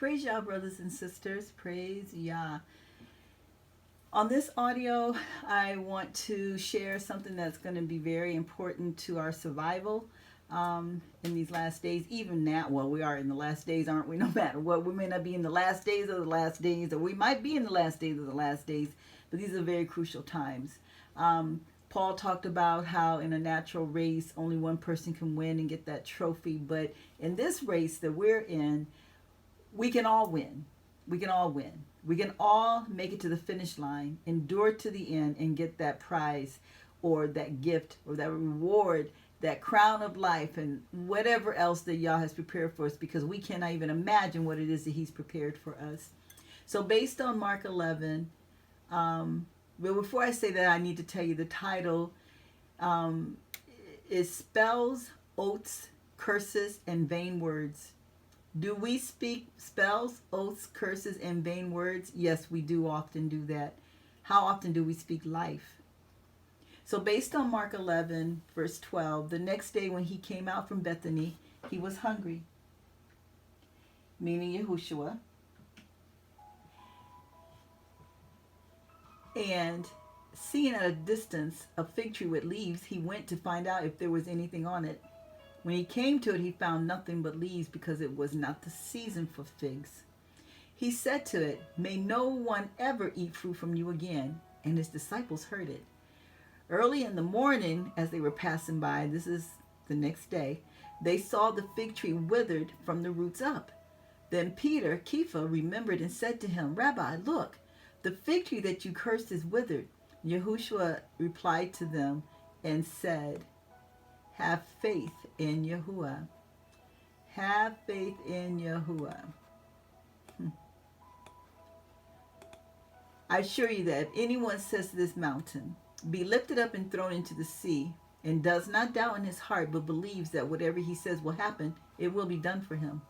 Praise Yah, brothers and sisters. Praise Yah. On this audio, I want to share something that's going to be very important to our survival in these last days. Even now, well, we are in the last days, aren't we? No matter what, we may not be in the last days of the last days, or we might be in the last days of the last days, but these are very crucial times. Paul talked about how in a natural race, only one person can win and get that trophy. But in this race that we're in, we can all win. We can all win. We can all make it to the finish line, endure to the end, and get that prize or that gift or that reward, that crown of life, and whatever else that Yah has prepared for us, because we cannot even imagine what it is that He's prepared for us. So based on Mark 11, but before I say that, I need to tell you the title is Spells, Oaths, Curses, and Vain Words. Do we speak spells, oaths, curses, and vain words? Yes, we do often do that. How often do we speak life? So based on Mark 11, verse 12, the next day when he came out from Bethany, he was hungry, meaning Yahushua. And seeing at a distance a fig tree with leaves, he went to find out if there was anything on it. When he came to it, he found nothing but leaves, because it was not the season for figs. He said to it, "May no one ever eat fruit from you again." And his disciples heard it. Early in the morning, as they were passing by, this is the next day, they saw the fig tree withered from the roots up. Then Peter, Kepha, remembered and said to him, "Rabbi, look, the fig tree that you cursed is withered." Yahushua replied to them and said, "Have faith in Yahuah." Have faith in Yahuah. I assure you that if anyone says to this mountain, "Be lifted up and thrown into the sea," and does not doubt in his heart, but believes that whatever he says will happen, it will be done for him.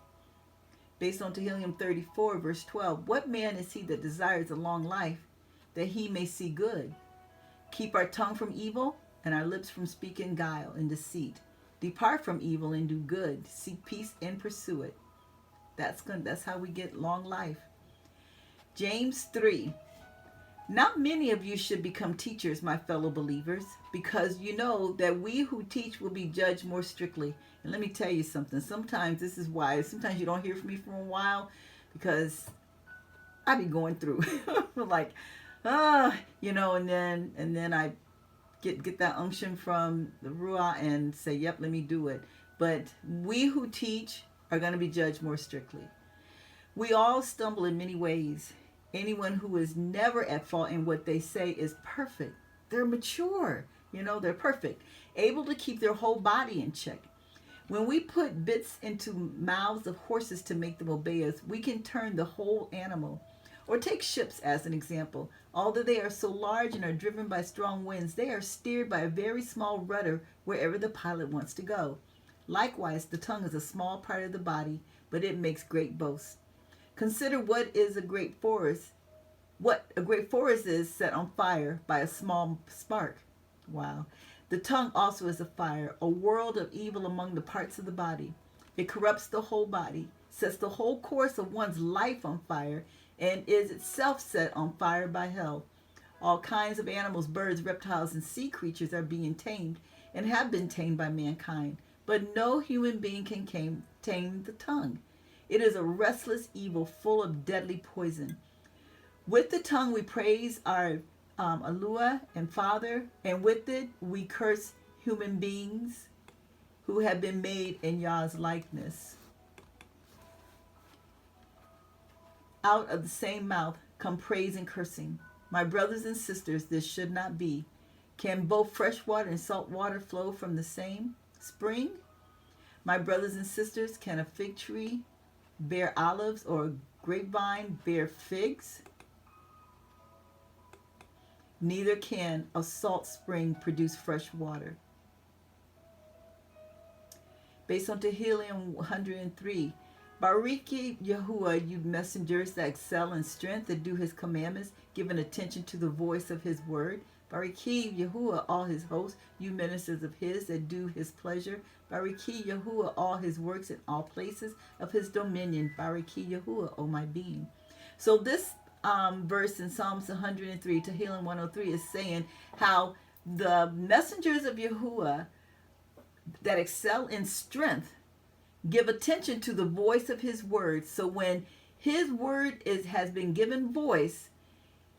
Based on Tehillim 34, verse 12, what man is he that desires a long life, that he may see good? Keep our tongue from evil, and our lips from speaking guile and deceit. Depart from evil and do good. Seek peace and pursue it. That's how we get long life. James 3. Not many of you should become teachers, my fellow believers, because you know that we who teach will be judged more strictly. And let me tell you something. Sometimes this is why. Sometimes you don't hear from me for a while, because I be going through like, and then I get that unction from the Ruah and say, yep, let me do it. But we who teach are going to be judged more strictly. We all stumble in many ways. Anyone who is never at fault in what they say is perfect. They're mature. They're perfect. Able to keep their whole body in check. When we put bits into mouths of horses to make them obey us, we can turn the whole animal. Or take ships as an example. Although they are so large and are driven by strong winds, they are steered by a very small rudder wherever the pilot wants to go. Likewise, the tongue is a small part of the body, but it makes great boasts. Consider what a great forest is set on fire by a small spark. Wow. The tongue also is a fire, a world of evil among the parts of the body. It corrupts the whole body, sets the whole course of one's life on fire, and is itself set on fire by hell. All kinds of animals, birds, reptiles, and sea creatures are being tamed and have been tamed by mankind, but no human being can tame the tongue. It is a restless evil full of deadly poison. With the tongue we praise our Yahuah and Father, and with it we curse human beings who have been made in Yah's likeness. Out of the same mouth come praise and cursing. My brothers and sisters, this should not be. Can both fresh water and salt water flow from the same spring? My brothers and sisters, can a fig tree bear olives, or a grapevine bear figs? Neither can a salt spring produce fresh water. Based on Tehillim 103, Bariki Yahuah, you messengers that excel in strength, that do his commandments, giving attention to the voice of his word. Bariki Yahuah, all his hosts, you ministers of his that do his pleasure. Bariki Yahuah, all his works in all places of his dominion. Bariki Yahuah, O my being. So this verse in Psalms 103, Tehillim 103 is saying how the messengers of Yahuah that excel in strength give attention to the voice of his word. So when his word has been given voice,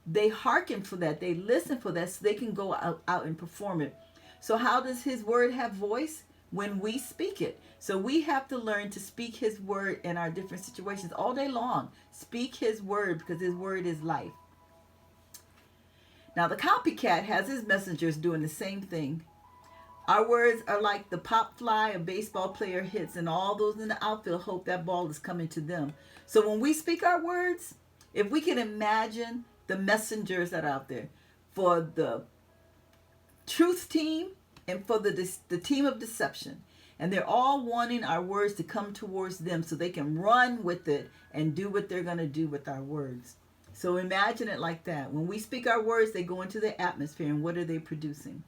they hearken for that. They listen for that so they can go out and perform it. So how does his word have voice? When we speak it. So we have to learn to speak his word in our different situations all day long. Speak his word because his word is life. Now the copycat has his messengers doing the same thing. Our words are like the pop fly a baseball player hits, and all those in the outfield hope that ball is coming to them. So when we speak our words, if we can imagine the messengers that are out there for the truth team and for the team of deception, and they're all wanting our words to come towards them so they can run with it and do what they're going to do with our words. So imagine it like that. When we speak our words, they go into the atmosphere, and what are they producing?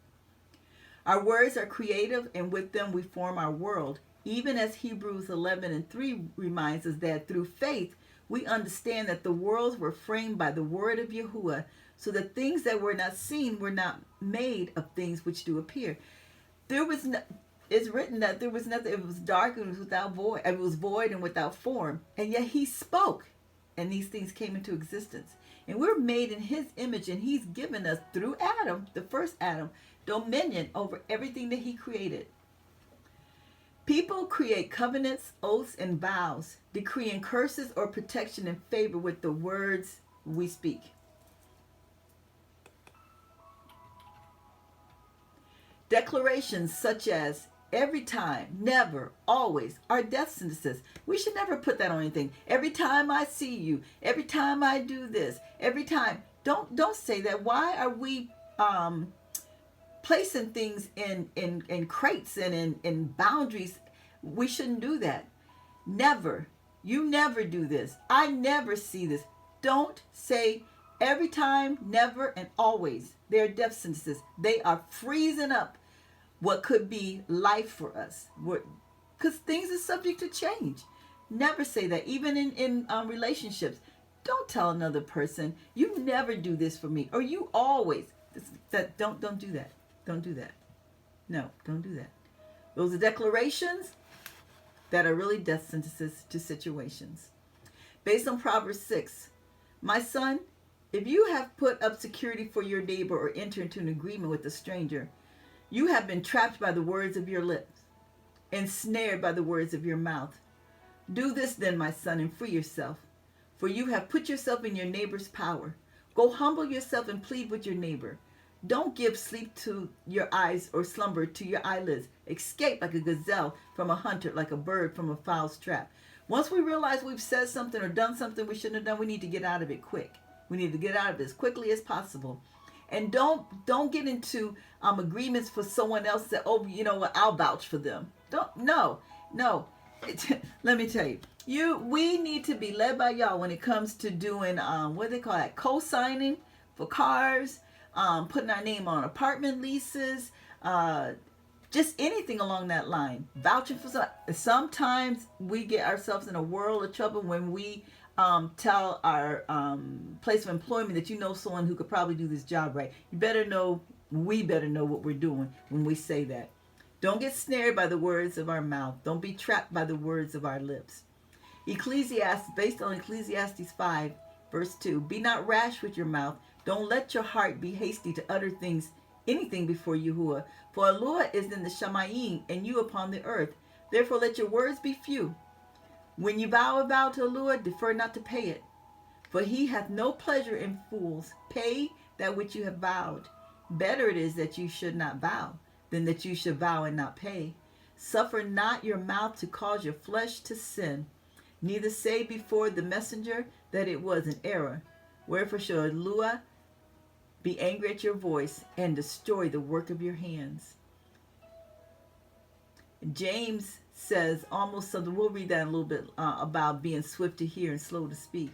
Our words are creative, and with them we form our world. Even as Hebrews 11:3 reminds us that through faith, we understand that the worlds were framed by the word of Yahuah, so that things that were not seen were not made of things which do appear. It's written that there was nothing, it was dark and it was without void, it was void and without form. And yet he spoke, and these things came into existence. And we're made in his image, and he's given us, through Adam, the first Adam, dominion over everything that he created. People create covenants, oaths, and vows, decreeing curses or protection in favor with the words we speak. Declarations such as every time, never, always are death sentences. We should never put that on anything. Every time I see you, every time I do this, every time. Don't say that. Why are we placing things in crates and in boundaries? We shouldn't do that. Never. You never do this. I never see this. Don't say every time, never, and always. They're death sentences. They are freezing up what could be life for us. Because things are subject to change. Never say that. Even in relationships. Don't tell another person, you never do this for me. Or you always. Don't do that. Don't do that. No, don't do that. Those are declarations that are really death sentences to situations. Based on Proverbs 6, my son, if you have put up security for your neighbor or enter into an agreement with a stranger, you have been trapped by the words of your lips, ensnared by the words of your mouth. Do this then, my son, and free yourself, for you have put yourself in your neighbor's power. Go humble yourself and plead with your neighbor. Don't give sleep to your eyes or slumber to your eyelids. Escape like a gazelle from a hunter, like a bird from a fowl's trap. Once we realize we've said something or done something we shouldn't have done, we need to get out of it quick. We need to get out of it as quickly as possible. And don't get into agreements for someone else that, oh, you know what, I'll vouch for them. No. Let me tell you, we need to be led by y'all when it comes to doing, what do they call that, co-signing for cars, putting our name on apartment leases, just anything along that line. Vouching for sometimes we get ourselves in a world of trouble when we tell our place of employment that you know someone who could probably do this job right. We better know what we're doing when we say that. Don't get snared by the words of our mouth. Don't be trapped by the words of our lips. Based on Ecclesiastes 5, verse 2, be not rash with your mouth. Don't let your heart be hasty to utter anything before Yahuah. For Yahuah is in the Shamayim, and you upon the earth. Therefore let your words be few. When you vow a vow to Yahuah, defer not to pay it. For he hath no pleasure in fools. Pay that which you have vowed. Better it is that you should not vow, than that you should vow and not pay. Suffer not your mouth to cause your flesh to sin. Neither say before the messenger that it was an error. Wherefore shall Yahuah be angry at your voice and destroy the work of your hands. James says almost something, we'll read that in a little bit, about being swift to hear and slow to speak.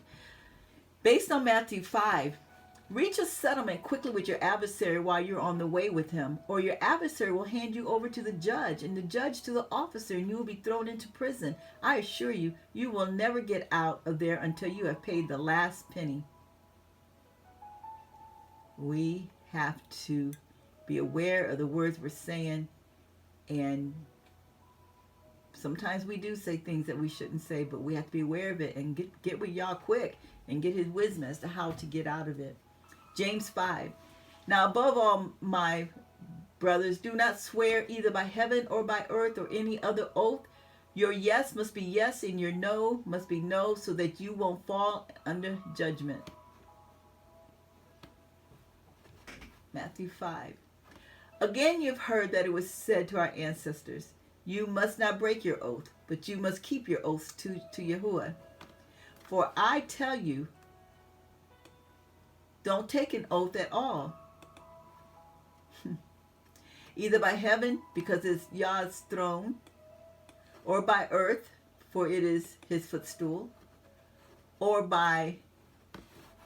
Based on Matthew 5, Reach a settlement quickly with your adversary while you're on the way with him, or your adversary will hand you over to the judge, and the judge to the officer, and you will be thrown into prison. I assure you, you will never get out of there until you have paid the last penny. We have to be aware of the words we're saying, and sometimes we do say things that we shouldn't say, but we have to be aware of it and get with Yah quick and get his wisdom as to how to get out of it. James 5. Now above all, my brothers, do not swear either by heaven or by earth or any other oath. Your yes must be yes and your no must be no, so that you won't fall under judgment. Matthew 5. Again, you've heard that it was said to our ancestors, you must not break your oath, but you must keep your oaths to Yahuah. For I tell you, don't take an oath at all. Either by heaven, because it's Yah's throne, or by earth, for it is his footstool, or by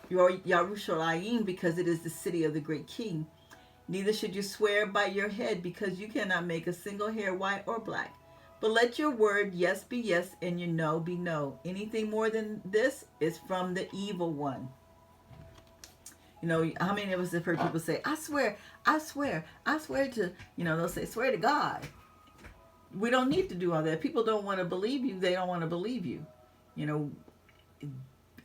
your Yerushalayim, because it is the city of the great king. Neither should you swear by your head, because you cannot make a single hair white or black. But let your word yes be yes, and your no be no. Anything more than this is from the evil one. You know, how many of us have heard people say, I swear to, they'll say, swear to God. We don't need to do all that. People don't want to believe you. They don't want to believe you. And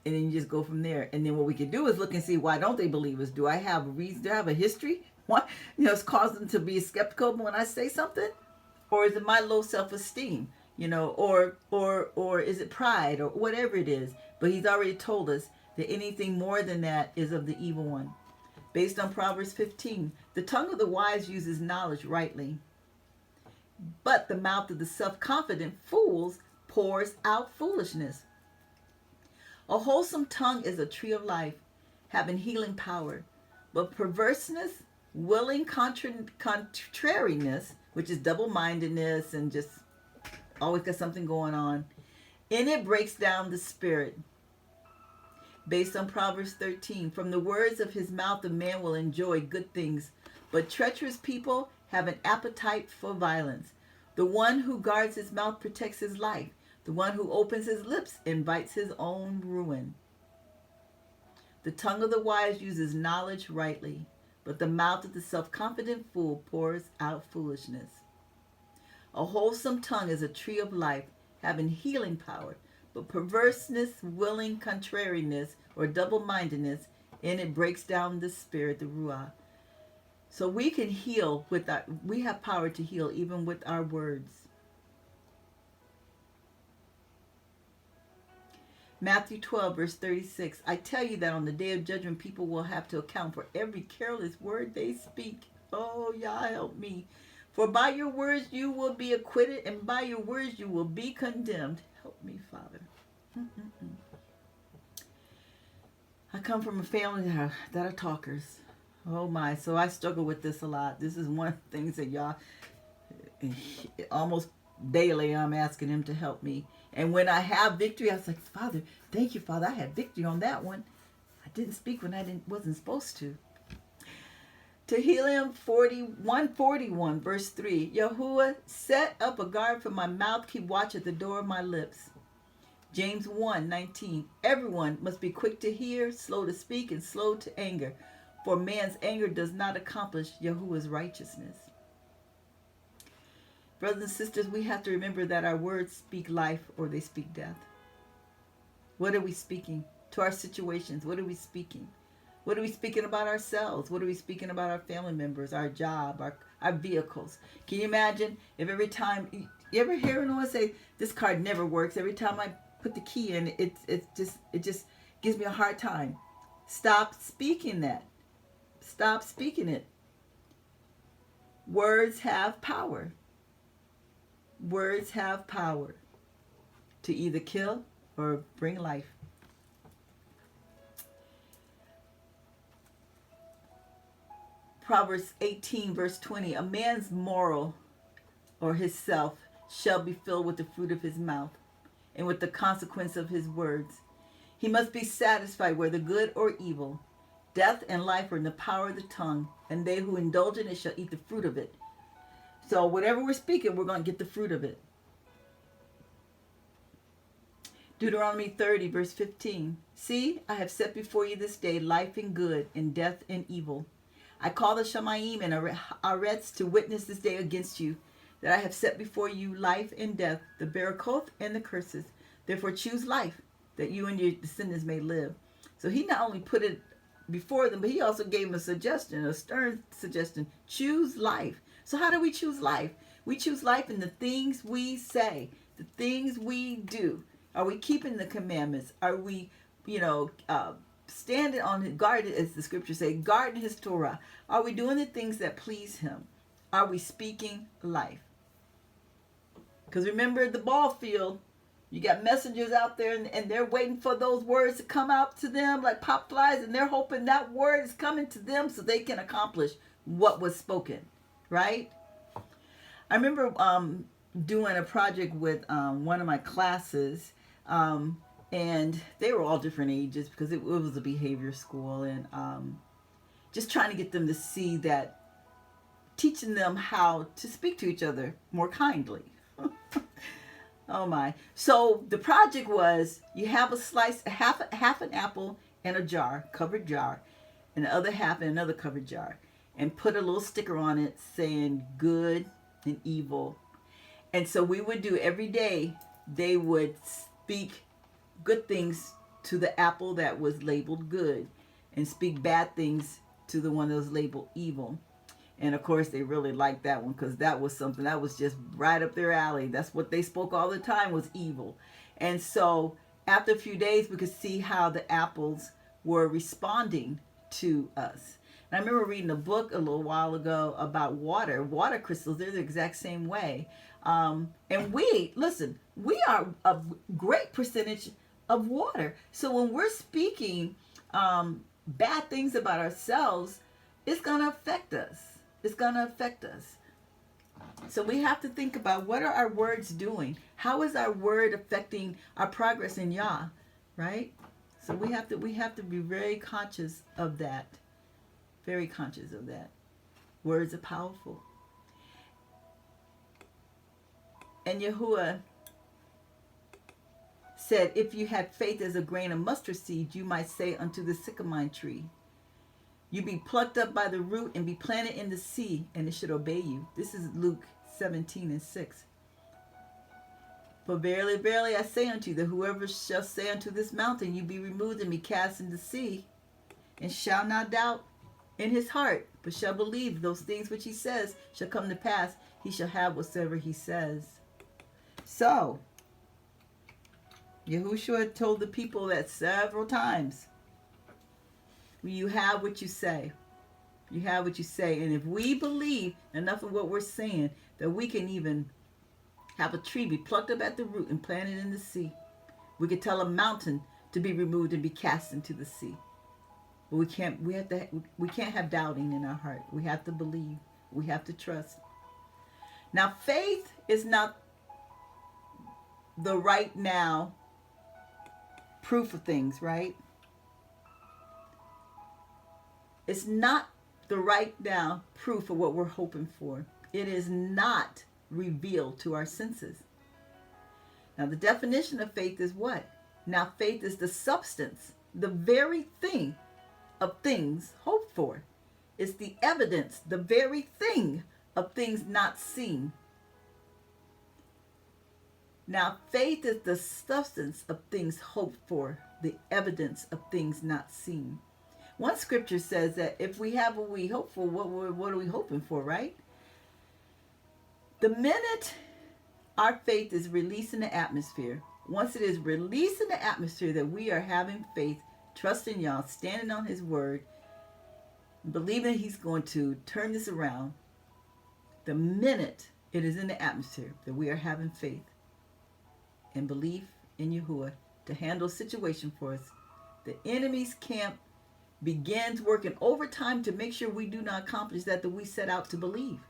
then you just go from there. And then what we can do is look and see, why don't they believe us? Do I have a reason? Do I have a history? What, it's caused them to be skeptical when I say something? Or is it my low self-esteem? Or is it pride or whatever it is? But he's already told us that anything more than that is of the evil one. Based on Proverbs 15, the tongue of the wise uses knowledge rightly, but the mouth of the self-confident fools pours out foolishness. A wholesome tongue is a tree of life, having healing power, but perverseness, willing contrariness, which is double-mindedness and just always got something going on, in it breaks down the spirit. Based on Proverbs 13, from the words of his mouth a man will enjoy good things, but treacherous people have an appetite for violence. The one who guards his mouth protects his life. The one who opens his lips invites his own ruin. The tongue of the wise uses knowledge rightly, but the mouth of the self-confident fool pours out foolishness. A wholesome tongue is a tree of life, having healing power, but perverseness, willing contrariness, or double-mindedness, in it breaks down the spirit, the ruah. So we can heal we have power to heal even with our words. Matthew 12, verse 36. I tell you that on the day of judgment, people will have to account for every careless word they speak. Oh, Yah, help me. For by your words you will be acquitted, and by your words you will be condemned. Help me, Father. I come from a family that are talkers. Oh my, so I struggle with this a lot. This is one of the things that Yah, almost daily I'm asking him to help me. And when I have victory, I was like, Father, thank you, Father. I had victory on that one. I didn't speak when I wasn't supposed to. Tehillim 141, verse 3. Yahuah, set up a guard for my mouth. Keep watch at the door of my lips. James 1:19. Everyone must be quick to hear, slow to speak, and slow to anger. For man's anger does not accomplish Yahuwah's righteousness. Brothers and sisters, we have to remember that our words speak life or they speak death. What are we speaking to our situations? What are we speaking? What are we speaking about ourselves? What are we speaking about our family members, our job, our vehicles? Can you imagine if every time, you ever hear anyone say, this card never works? Every time I put the key in, it just gives me a hard time. Stop speaking that. Stop speaking it. Words have power. Words have power to either kill or bring life. Proverbs 18, verse 20. A man's moral or his self shall be filled with the fruit of his mouth and with the consequence of his words. He must be satisfied whether good or evil. Death and life are in the power of the tongue, and they who indulge in it shall eat the fruit of it. So whatever we're speaking, we're going to get the fruit of it. Deuteronomy 30, verse 15. See, I have set before you this day life and good, and death and evil. I call the Shamaim and Arets to witness this day against you, that I have set before you life and death, the Barakoth and the curses. Therefore choose life, that you and your descendants may live. So he not only put it before them, but he also gave them a suggestion, a stern suggestion. Choose life. So how do we choose life? We choose life in the things we say, the things we do. Are we keeping the commandments? Are we, standing on his guard, as the scriptures say, guarding his Torah? Are we doing the things that please him? Are we speaking life? Because remember the ball field, you got messengers out there and they're waiting for those words to come out to them like pop flies, and they're hoping that word is coming to them so they can accomplish what was spoken, right? I remember doing a project with one of my classes, and they were all different ages because it was a behavior school, and just trying to get them to see that, teaching them how to speak to each other more kindly. Oh my. So the project was, you have a slice, half an apple in a jar, covered jar, and the other half in another covered jar, and put a little sticker on it saying good and evil. And so we would do every day, they would speak good things to the apple that was labeled good, and speak bad things to the one that was labeled evil. And of course they really liked that one, because that was something that was just right up their alley. That's what they spoke all the time, was evil. And so after a few days, we could see how the apples were responding to us. And I remember reading a book a little while ago about water crystals. They're the exact same way. And we are a great percentage of water. So when we're speaking bad things about ourselves, it's going to affect us. It's going to affect us. So we have to think about, what are our words doing? How is our word affecting our progress in Yah, right? So we have to be very conscious of that. Very conscious of that. Words are powerful. And Yahuah said, if you had faith as a grain of mustard seed, you might say unto the sycamore tree, you be plucked up by the root and be planted in the sea, and it should obey you. This is Luke 17:6. For verily, verily, I say unto you, that whoever shall say unto this mountain, you be removed and be cast in the sea, and shall not doubt in his heart, but shall believe those things which he says shall come to pass, he shall have whatsoever he says. So, Yahushua told the people that several times. You have what you say. You have what you say. And if we believe enough of what we're saying, that we can even have a tree be plucked up at the root and planted in the sea. We could tell a mountain to be removed and be cast into the sea. But we can't have doubting in our heart. We have to believe. We have to trust. Now, faith is not the right now proof of things, right? It's not the right now proof of what we're hoping for. It is not revealed to our senses. Now, the definition of faith is what? Now, faith is the substance, the very thing of things hoped for. It's the evidence, the very thing of things not seen. Now, faith is the substance of things hoped for, the evidence of things not seen. One scripture says that if we have what we hope for, what are we hoping for, right? The minute our faith is released in the atmosphere, once it is released in the atmosphere that we are having faith, trusting Yah, standing on his word, believing he's going to turn this around, the minute it is in the atmosphere that we are having faith and belief in Yahuah to handle a situation for us, the enemy's camp begins working overtime to make sure we do not accomplish that we set out to believe.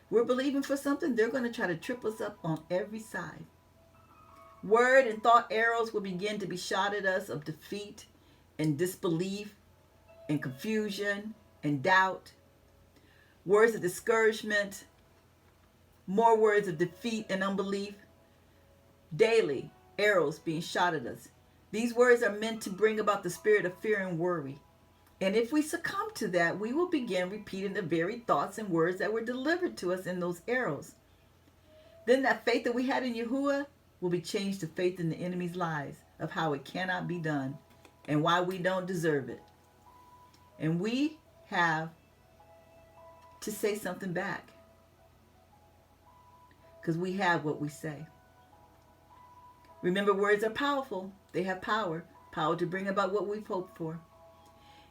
We're believing for something, they're going to try to trip us up on every side. Word and thought arrows will begin to be shot at us of defeat and disbelief and confusion and doubt, words of discouragement, more words of defeat and unbelief, daily arrows being shot at us. These words are meant to bring about the spirit of fear and worry. And if we succumb to that, we will begin repeating the very thoughts and words that were delivered to us in those arrows. Then that faith that we had in Yahuah will be changed to faith in the enemy's lies of how it cannot be done and why we don't deserve it. And we have to say something back, because we have what we say. Remember, words are powerful. They have power to bring about what we've hoped for.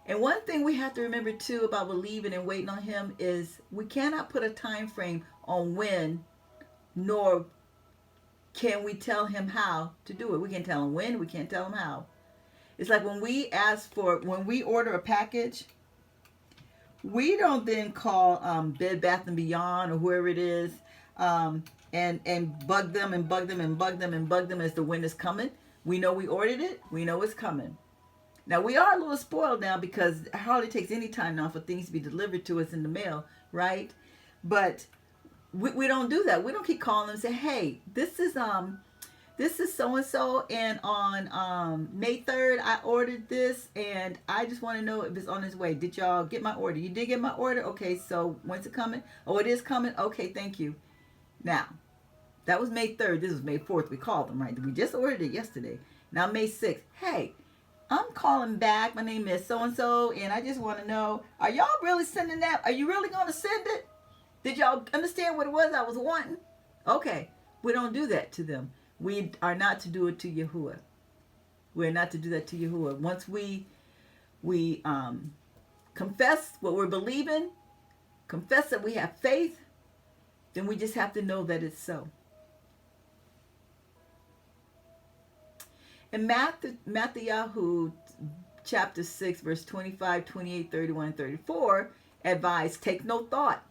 And one thing we have to remember too about believing and waiting on him is we cannot put a time frame on when, nor can we tell him how to do it. We can tell him when, we can't tell him how. It's like when we order a package, we don't then call Bed Bath & Beyond or whoever it is and bug them as to when it's coming. We know we ordered it. We know it's coming. Now, we are a little spoiled now because it hardly takes any time now for things to be delivered to us in the mail, right? But we don't do that. We don't keep calling them and say, hey, this is so-and-so, and on May 3rd, I ordered this, and I just want to know if it's on its way. Did y'all get my order? You did get my order? Okay, so when's it coming? Oh, it is coming? Okay, thank you. Now, that was May 3rd. This was May 4th. We called them, right? We just ordered it yesterday. Now, May 6th. Hey, I'm calling back. My name is so-and-so, and I just want to know, are y'all really sending that? Are you really going to send it? Did y'all understand what it was I was wanting? Okay. We don't do that to them. We are not to do it to Yahuah. We're not to do that to Yahuah. Once we confess what we're believing, confess that we have faith, then we just have to know that it's so. In Matthew chapter 6, verse 25, 28, 31, and 34, advise, take no thought.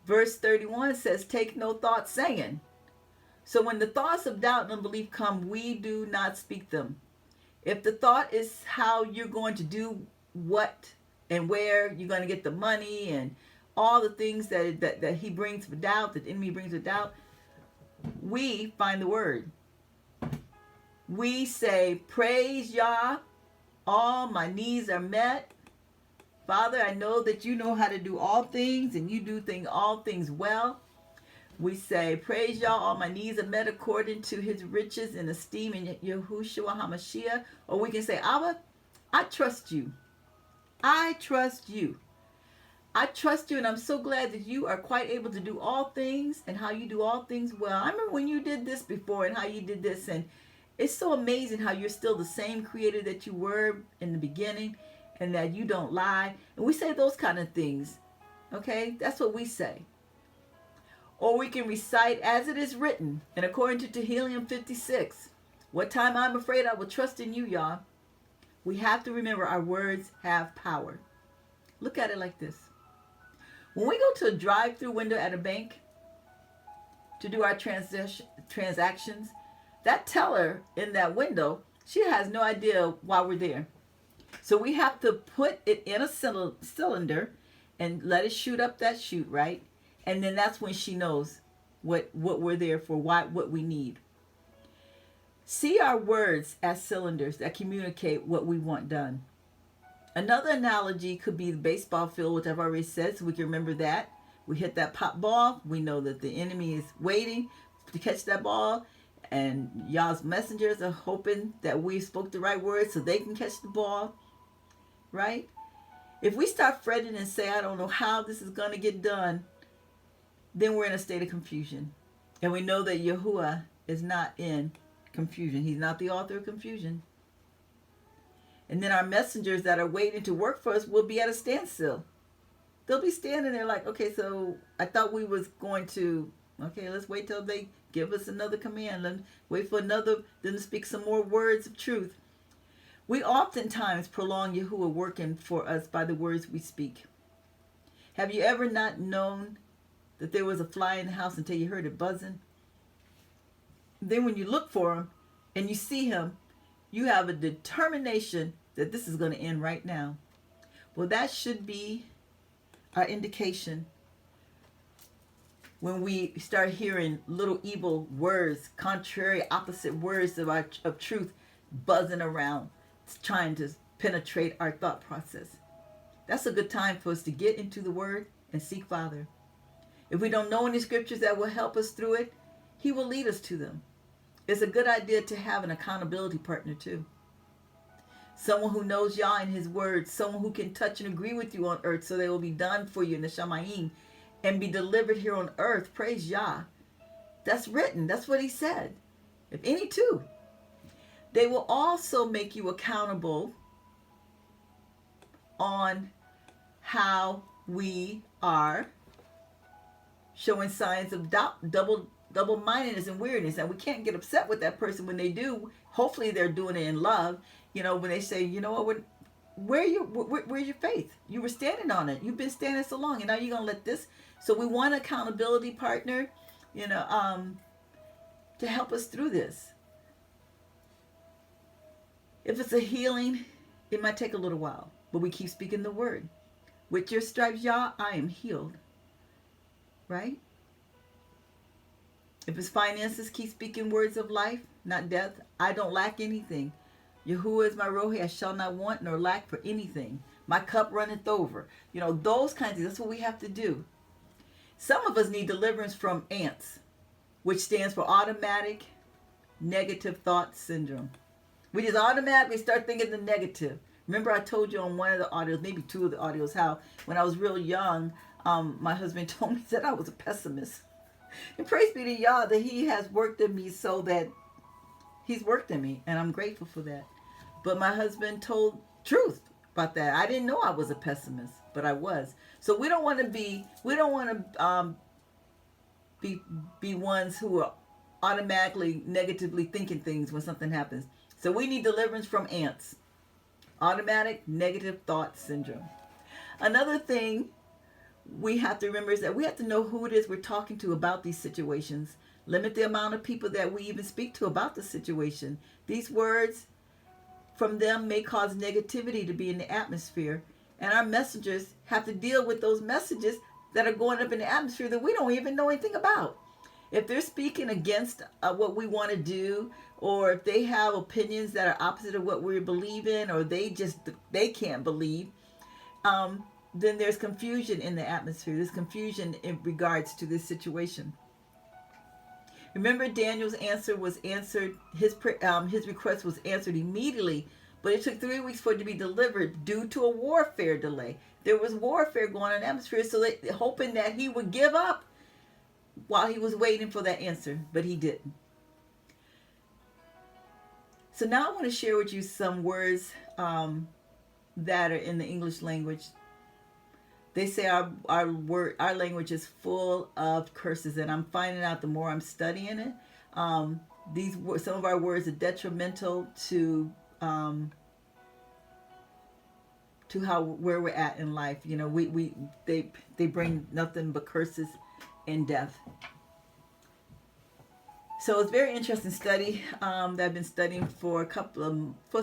Verse 31 says, take no thought, saying. So when the thoughts of doubt and unbelief come, we do not speak them. If the thought is how you're going to do what and where you're going to get the money and all the things that he brings with doubt, that the enemy brings with doubt, we find the word. We say, praise Yah, all my needs are met. Father, I know that you know how to do all things, and you do all things well. We say, praise Yah, all my needs are met according to his riches and esteem in Yahushua HaMashiach. Or we can say, Abba, I trust you. I trust you. I trust you, and I'm so glad that you are quite able to do all things and how you do all things well. I remember when you did this before and how you did this, and it's so amazing how you're still the same creator that you were in the beginning and that you don't lie. And we say those kind of things, okay? That's what we say. Or we can recite as it is written, and according to Tehillim 56, what time I'm afraid I will trust in you, Yah. We have to remember our words have power. Look at it like this. When we go to a drive-through window at a bank to do our transactions, that teller in that window, she has no idea why we're there. So we have to put it in a cylinder and let it shoot up that chute, right? And then that's when she knows what we're there for, what we need. See our words as cylinders that communicate what we want done. Another analogy could be the baseball field, which I've already said, so we can remember that. We hit that pop ball. We know that the enemy is waiting to catch that ball. And y'all's messengers are hoping that we spoke the right words so they can catch the ball, right? If we start fretting and say, I don't know how this is going to get done, then we're in a state of confusion. And we know that Yahuah is not in confusion. He's not the author of confusion. And then our messengers that are waiting to work for us will be at a standstill. They'll be standing there like, okay, so I thought we was going to, okay, let's wait till they give us another command. Let's wait for them to speak some more words of truth. We oftentimes prolong Yahuah working for us by the words we speak. Have you ever not known that there was a fly in the house until you heard it buzzing? Then when you look for him and you see him, you have a determination that this is going to end right now. Well, that should be our indication when we start hearing little evil words, contrary, opposite words of truth buzzing around, trying to penetrate our thought process. That's a good time for us to get into the Word and seek Father. If we don't know any scriptures that will help us through it, He will lead us to them. It's a good idea to have an accountability partner too. Someone who knows Yah and His Word, someone who can touch and agree with you on earth so they will be done for you in the Shamayim and be delivered here on earth. Praise Yah. That's written. That's what He said. If any two. They will also make you accountable on how we are showing signs of double-mindedness and weirdness. And we can't get upset with that person when they do. Hopefully they're doing it in love. You know, when they say, you know what, where's your faith? You were standing on it. You've been standing so long, and now you're going to let this. So we want an accountability partner, you know, to help us through this. If it's a healing, it might take a little while, but we keep speaking the word. With your stripes, Yah, I am healed. Right? If it's finances, keep speaking words of life, not death. I don't lack anything. Yahuah is my rohi. I shall not want nor lack for anything. My cup runneth over. You know, those kinds of things. That's what we have to do. Some of us need deliverance from ANTS, which stands for automatic negative thought syndrome. We just automatically start thinking the negative. Remember I told you on one of the audios, maybe two of the audios, how when I was real young, my husband told me that I was a pessimist. And praise be to Yah that He has worked in me so that He's worked in me. And I'm grateful for that. But my husband told truth about that. I didn't know I was a pessimist, but I was. So we don't want to be ones who are automatically negatively thinking things when something happens. So we need deliverance from ANTS. Automatic negative thought syndrome. Another thing we have to remember is that we have to know who it is we're talking to about these situations. Limit the amount of people that we even speak to about the situation. These words from them may cause negativity to be in the atmosphere. And our messengers have to deal with those messages that are going up in the atmosphere that we don't even know anything about. If they're speaking against what we want to do, or if they have opinions that are opposite of what we believe in, or they can't believe, then there's confusion in the atmosphere. There's confusion in regards to this situation. Remember, Daniel's answer was answered. His request was answered immediately, but it took 3 weeks for it to be delivered due to a warfare delay. There was warfare going on in the atmosphere, so they hoping that he would give up while he was waiting for that answer, but he didn't. So now I want to share with you some words that are in the English language. They say our language is full of curses, and I'm finding out the more I'm studying it. Some of our words are detrimental to where we're at in life. You know, they bring nothing but curses and death. So it's a very interesting study that I've been studying for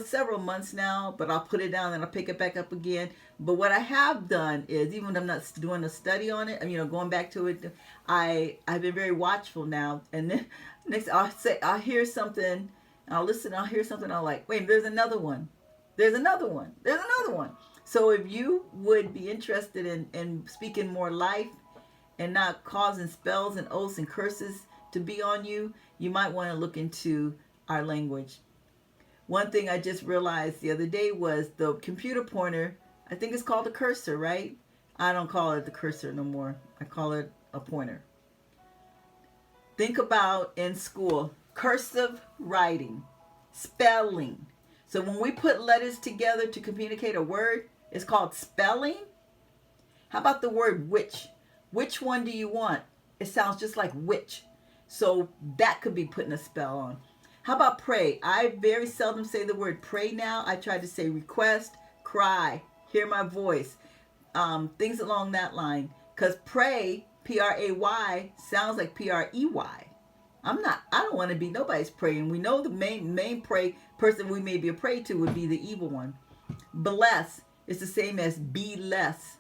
several months now, but I'll put it down and I'll pick it back up again. But what I have done is, even when I'm not doing a study on it, going back to it, I've been very watchful now. And then next I'll hear something, I'll listen, I'll hear something, I'll like, wait, there's another one. There's another one. There's another one. So if you would be interested in speaking more life and not causing spells and oaths and curses to be on you, you might want to look into our language. One thing I just realized the other day was the computer pointer, I think it's called a cursor, right? I don't call it the cursor no more. I call it a pointer. Think about in school, cursive writing, spelling. So when we put letters together to communicate a word, it's called spelling. How about the word which? Which one do you want? It sounds just like witch. So that could be putting a spell on. How about pray? I very seldom say the word pray now. I try to say request, cry, hear my voice, things along that line. Because pray, P-R-A-Y, sounds like P-R-E-Y. I don't want to be nobody's prey. And we know the main prey person we may be a prey to would be the evil one. Bless. It's the same as be less.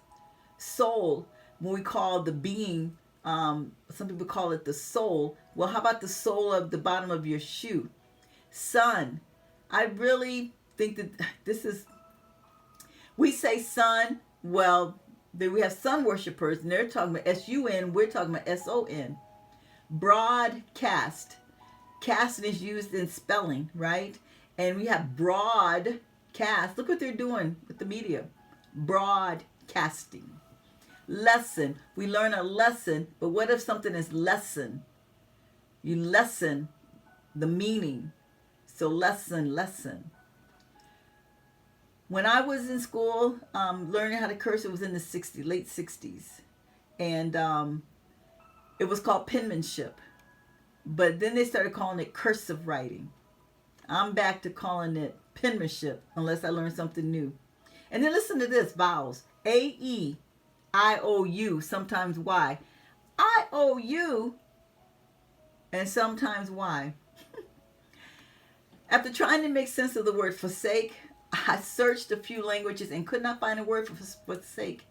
Soul, when we call the being, some people call it the soul. Well, how about the sole of the bottom of your shoe? Sun. I really think that this is, we say sun, well, we have sun worshipers, and they're talking about S-U-N, we're talking about S-O-N. Broadcast. Casting is used in spelling, right? And we have broadcast. Look what they're doing with the media. Broadcasting. Lesson. We learn a lesson, but what if something is lesson? You lessen the meaning. So lesson. When I was in school, learning how to curse, it was in the late 60s. And it was called penmanship. But then they started calling it cursive writing. I'm back to calling it penmanship, unless I learn something new. And then listen to this, vowels. A-E, I-O-U, sometimes Y. I-O-U, and sometimes Y. After trying to make sense of the word forsake, I searched a few languages and could not find a word for forsake.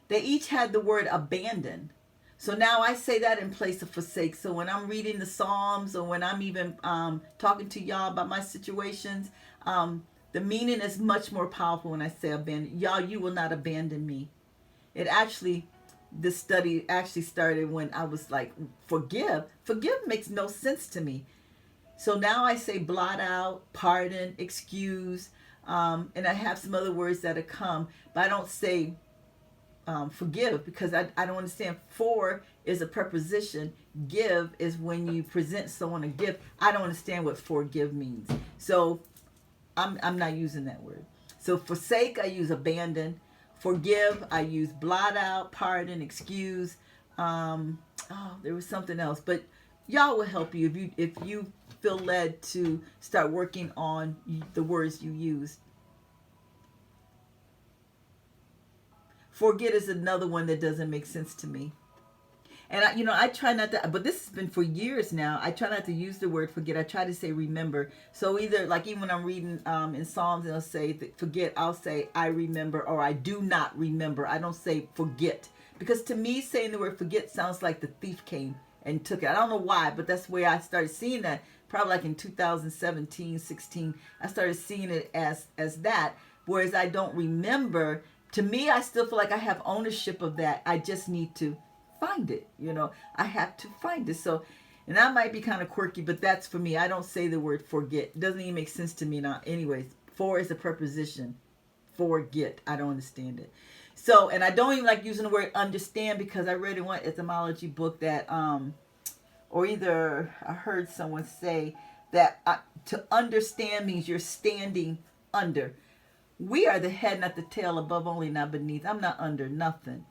They each had the word abandon. So now I say that in place of forsake. So when I'm reading the Psalms, or when I'm even talking to y'all about my situations, the meaning is much more powerful when I say abandon. Y'all, you will not abandon me. This study actually started when I was like, forgive. Forgive makes no sense to me. So now I say blot out, pardon, excuse, and I have some other words that have come, but I don't say forgive, because I don't understand. For is a preposition. Give is when you present someone a gift. I don't understand what forgive means. So I'm not using that word. So forsake, I use abandon. Forgive, I use blot out, pardon, excuse. There was something else, but y'all will help you if you feel led to start working on the words you use. Forget is another one that doesn't make sense to me. And I try not to, but this has been for years now. I try not to use the word forget. I try to say remember. So either, like, even when I'm reading in Psalms, and I'll say forget, I'll say I remember, or I do not remember. I don't say forget, because to me, saying the word forget sounds like the thief came and took it. I don't know why, but that's the way I started seeing that. Probably like in 2017, 16, I started seeing it as that. Whereas I don't remember. To me, I still feel like I have ownership of that. I just need to find it. I have to find it. So, and that might be kind of quirky, but that's for me. I don't say the word forget. It doesn't even make sense to me now. Anyways, for is a preposition. Forget. I don't understand it. So, and I don't even like using the word understand, because I read in one etymology book that, or either I heard someone say that to understand means you're standing under. We are the head, not the tail, above only, not beneath. I'm not under nothing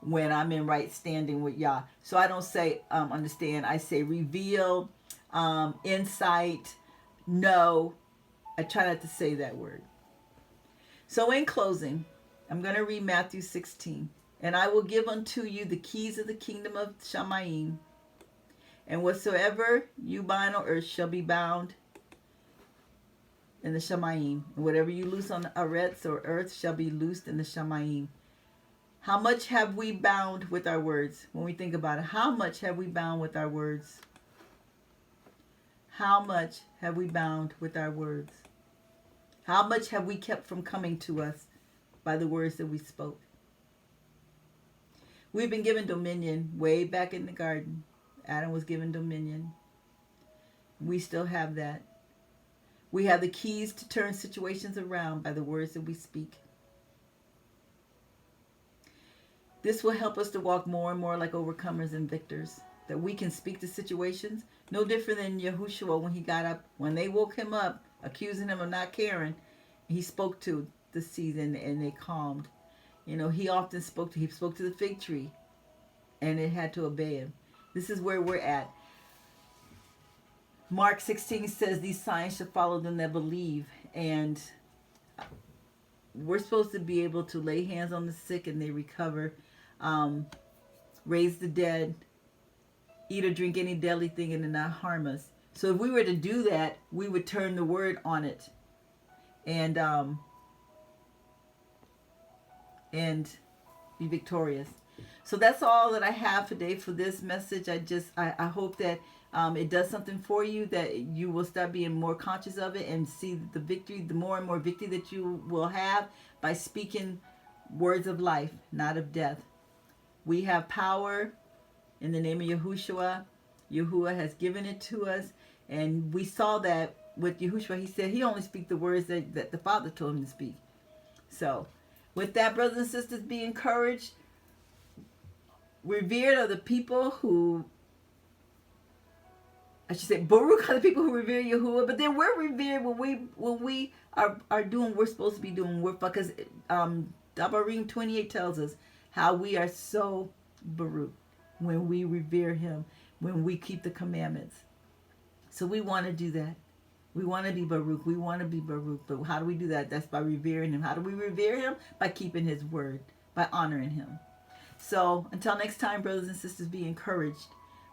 when I'm in right standing with Yah. So I don't say understand. I say reveal, insight, know. I try not to say that word. So in closing, I'm going to read Matthew 16. And I will give unto you the keys of the kingdom of Shamayim. And whatsoever you bind on earth shall be bound in the Shamayim. And whatever you loose on the Aretz or earth shall be loosed in the Shamayim. How much have we bound with our words? When we think about it, how much have we bound with our words? How much have we bound with our words? How much have we kept from coming to us by the words that we spoke? We've been given dominion way back in the garden. Adam was given dominion. We still have that. We have the keys to turn situations around by the words that we speak. This will help us to walk more and more like overcomers and victors. That we can speak to situations no different than Yahushua when he got up. When they woke him up, accusing him of not caring, he spoke to the seas and they calmed. He often spoke to the fig tree, and it had to obey him. This is where we're at. Mark 16 says these signs shall follow them that believe. And we're supposed to be able to lay hands on the sick and they recover, raise the dead, eat or drink any deadly thing and it not harm us. So if we were to do that, we would turn the word on it. And and be victorious. So that's all that I have today for this message. I hope that it does something for you, that you will start being more conscious of it and see the victory, the more and more victory that you will have by speaking words of life, not of death. We have power in the name of Yahushua. Yahuah has given it to us. And we saw that with Yahushua. He said he only speaks the words that the Father told him to speak. So with that, brothers and sisters, be encouraged. Revered are the people who, I should say, Baruch are the people who revere Yahuwah, but then we're revered when we are doing what we're supposed to be doing. Because Dabarim 28 tells us how we are so Baruch when we revere him, when we keep the commandments. So we want to do that. We want to be Baruch. We want to be Baruch. But how do we do that? That's by revering him. How do we revere him? By keeping his word, by honoring him. So until next time, brothers and sisters, be encouraged.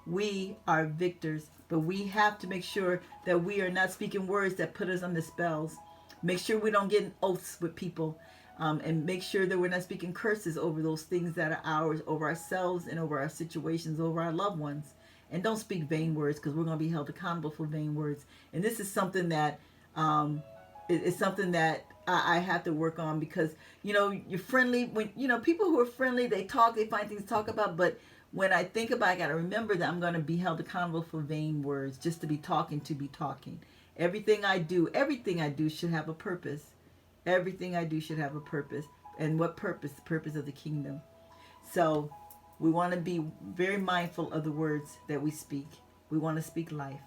We are victors, but we have to make sure that we are not speaking words that put us under spells. Make sure we don't get in oaths with people, and make sure that we're not speaking curses over those things that are ours, over ourselves and over our situations, over our loved ones. And don't speak vain words, because we're going to be held accountable for vain words. And this is something that it's something that I have to work on, because, you're friendly. When, people who are friendly, they talk, they find things to talk about. But when I think about it, I got to remember that I'm going to be held accountable for vain words, just to be talking. Everything I do should have a purpose. Everything I do should have a purpose. And what purpose? The purpose of the kingdom. So we want to be very mindful of the words that we speak. We want to speak life.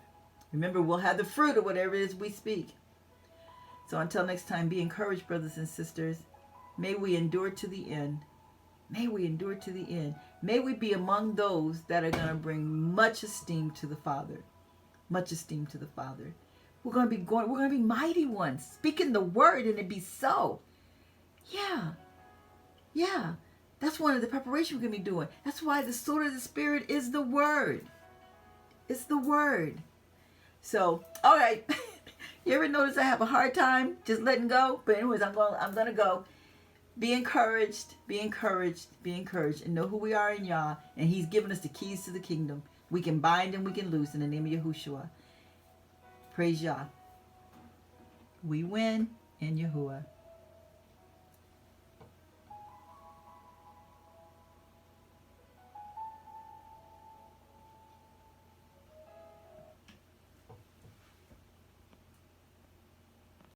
Remember, we'll have the fruit of whatever it is we speak. So until next time, be encouraged, brothers and sisters. May we endure to the end. May we endure to the end. May we be among those that are going to bring much esteem to the Father. Much esteem to the Father. We're going to be mighty ones, speaking the word, and it be so. Yeah. That's one of the preparation we're going to be doing. That's why the sword of the Spirit is the word. It's the word. So, all right. You ever notice I have a hard time just letting go? But anyways, I'm going to go. Be encouraged. Be encouraged. Be encouraged. And know who we are in Yah. And he's given us the keys to the kingdom. We can bind and we can loose in the name of Yahushua. Praise Yah. We win in Yahuwah.